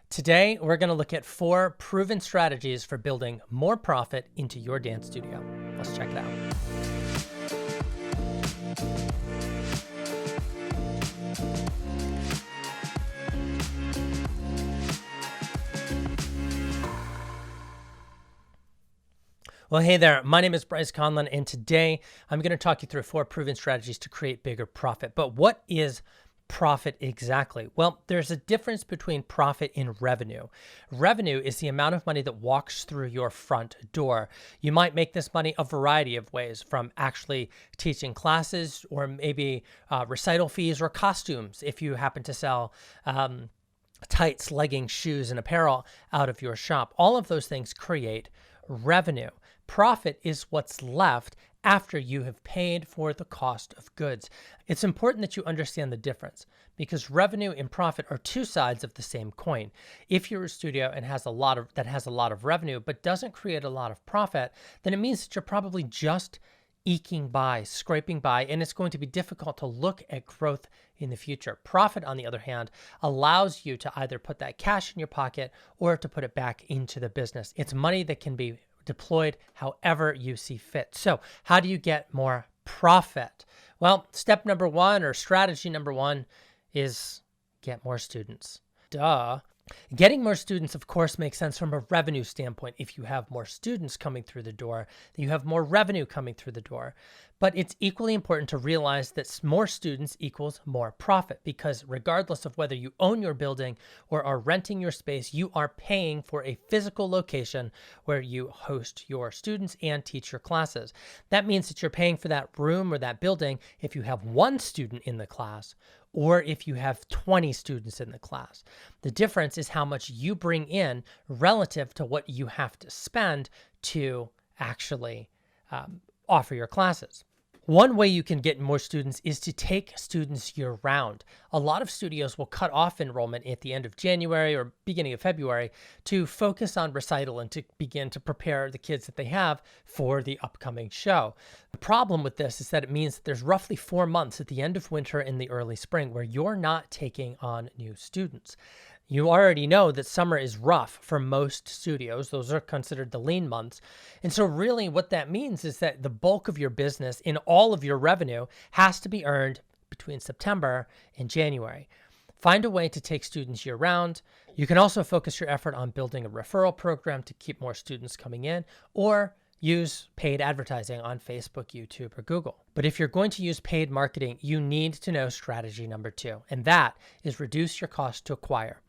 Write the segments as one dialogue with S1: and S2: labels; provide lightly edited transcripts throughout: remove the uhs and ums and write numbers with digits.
S1: Today, we're going to look at 4 proven strategies for building more profit into your dance studio. Let's check it out. Well, hey there, my name is Bryce Conlon, and today I'm going to talk you through 4 proven strategies to create bigger profit. But what is profit exactly? Well, there's a difference between profit and revenue. Revenue is the amount of money that walks through your front door. You might make this money a variety of ways, from actually teaching classes, or maybe recital fees or costumes if you happen to sell tights, leggings, shoes, and apparel out of your shop. All of those things create revenue. Profit is what's left after you have paid for the cost of goods. It's important that you understand the difference, because revenue and profit are 2 sides of the same coin. If you're a studio and has a lot of revenue but doesn't create a lot of profit, then it means that you're probably just eking by, scraping by, and it's going to be difficult to look at growth in the future. Profit, on the other hand, allows you to either put that cash in your pocket or to put it back into the business. It's money that can be deployed however you see fit. So how do you get more profit? Well, step number 1, or strategy number 1, is get more students. Duh. Getting more students, of course, makes sense from a revenue standpoint. If you have more students coming through the door, then you have more revenue coming through the door. But it's equally important to realize that more students equals more profit, because regardless of whether you own your building or are renting your space, you are paying for a physical location where you host your students and teach your classes. That means that you're paying for that room or that building if you have 1 student in the class, or if you have 20 students in the class. The difference is how much you bring in relative to what you have to spend to actually offer your classes. One way you can get more students is to take students year-round. A lot of studios will cut off enrollment at the end of January or beginning of February to focus on recital and to begin to prepare the kids that they have for the upcoming show. The problem with this is that it means that there's roughly 4 months at the end of winter and the early spring where you're not taking on new students. You already know that summer is rough for most studios. Those are considered the lean months. And so really what that means is that the bulk of your business and all of your revenue has to be earned between September and January. Find a way to take students year round. You can also focus your effort on building a referral program to keep more students coming in, or use paid advertising on Facebook, YouTube, or Google. But if you're going to use paid marketing, you need to know strategy number 2, and that is reduce your cost to acquire.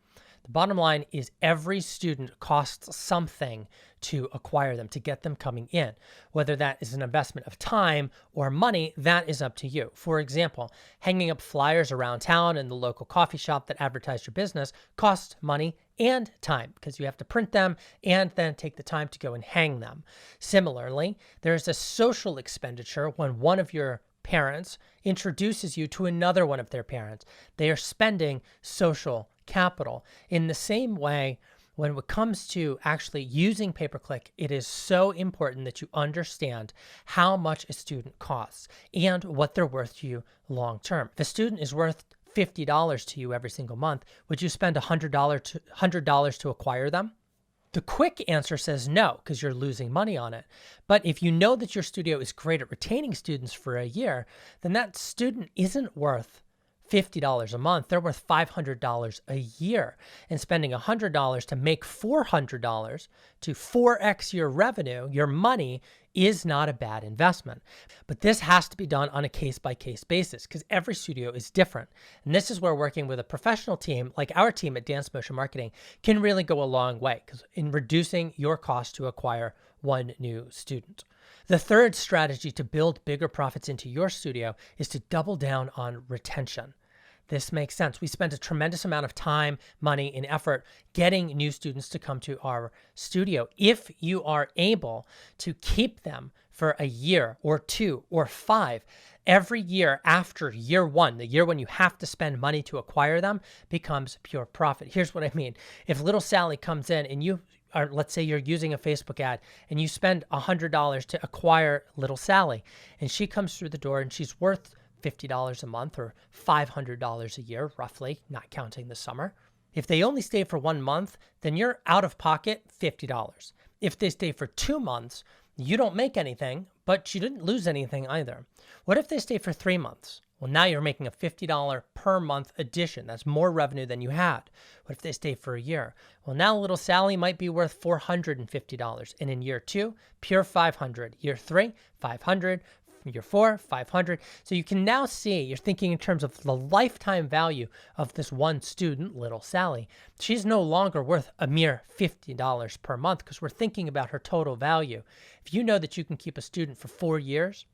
S1: The bottom line is every student costs something to acquire them, to get them coming in. Whether that is an investment of time or money, that is up to you. For example, hanging up flyers around town in the local coffee shop that advertise your business costs money and time, because you have to print them and then take the time to go and hang them. Similarly, there's a social expenditure when one of your parents introduces you to another one of their parents. They are spending social capital. In the same way, when it comes to actually using pay-per-click, it is so important that you understand how much a student costs and what they're worth to you long term. If a student is worth $50 to you every single month, would you spend $100 to acquire them? The quick answer says no, because you're losing money on it. But if you know that your studio is great at retaining students for a year, then that student isn't worth $50 a month. They're worth $500 a year. And spending $100 to make $400 to 4x your revenue, your money, is not a bad investment. But this has to be done on a case-by-case basis, because every studio is different. And this is where working with a professional team like our team at Dance Motion Marketing can really go a long way, because in reducing your cost to acquire 1 new student. The third strategy to build bigger profits into your studio is to double down on retention. This makes sense. We spend a tremendous amount of time, money, and effort getting new students to come to our studio. If you are able to keep them for a year or 2 or 5, every year after year 1, the year when you have to spend money to acquire them, becomes pure profit. Here's what I mean. If little Sally comes in and you or let's say you're using a Facebook ad and you spend $100 to acquire little Sally, and she comes through the door and she's worth $50 a month or $500 a year, roughly, not counting the summer. If they only stay for 1 month, then you're out of pocket $50. If they stay for 2 months, you don't make anything, but you didn't lose anything either. What if they stay for 3 months? Well, now you're making a $50 per month addition. That's more revenue than you had. What if they stay for a year? Well, now little Sally might be worth $450. And in year 2, pure $500. Year 3, $500. Year 4, $500. So you can now see, you're thinking in terms of the lifetime value of this one student, little Sally. She's no longer worth a mere $50 per month because we're thinking about her total value. If you know that you can keep a student for 4 years,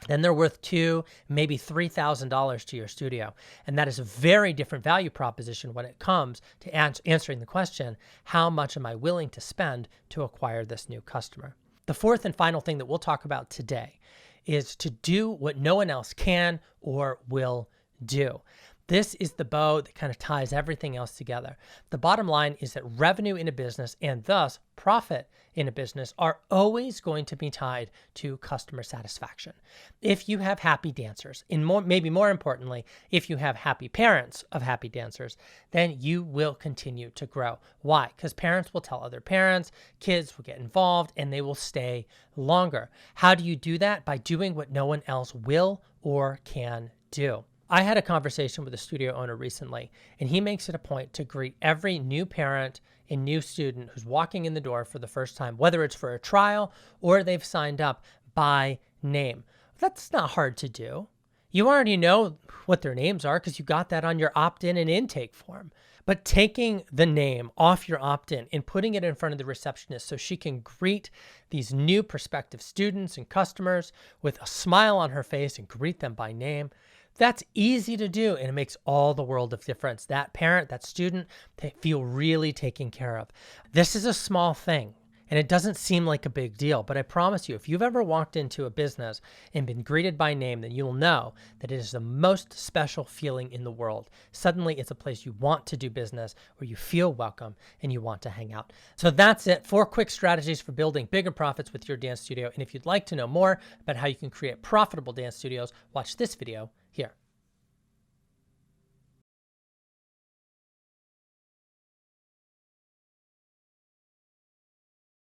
S1: then they're worth $2,000, maybe $3,000 to your studio. And that is a very different value proposition when it comes to answering the question, how much am I willing to spend to acquire this new customer? The fourth and final thing that we'll talk about today is to do what no one else can or will do. This is the bow that kind of ties everything else together. The bottom line is that revenue in a business and thus profit in a business are always going to be tied to customer satisfaction. If you have happy dancers, and maybe more importantly, if you have happy parents of happy dancers, then you will continue to grow. Why? Because parents will tell other parents, kids will get involved, and they will stay longer. How do you do that? By doing what no one else will or can do. I had a conversation with a studio owner recently, and he makes it a point to greet every new parent and new student who's walking in the door for the first time, whether it's for a trial or they've signed up, by name. That's not hard to do. You already know what their names are because you got that on your opt-in and intake form. But taking the name off your opt-in and putting it in front of the receptionist so she can greet these new prospective students and customers with a smile on her face and greet them by name, that's easy to do, and it makes all the world of difference. That parent, that student, they feel really taken care of. This is a small thing, and it doesn't seem like a big deal, but I promise you, if you've ever walked into a business and been greeted by name, then you'll know that it is the most special feeling in the world. Suddenly, it's a place you want to do business, where you feel welcome and you want to hang out. So that's it. 4 quick strategies for building bigger profits with your dance studio. And if you'd like to know more about how you can create profitable dance studios, watch this video here.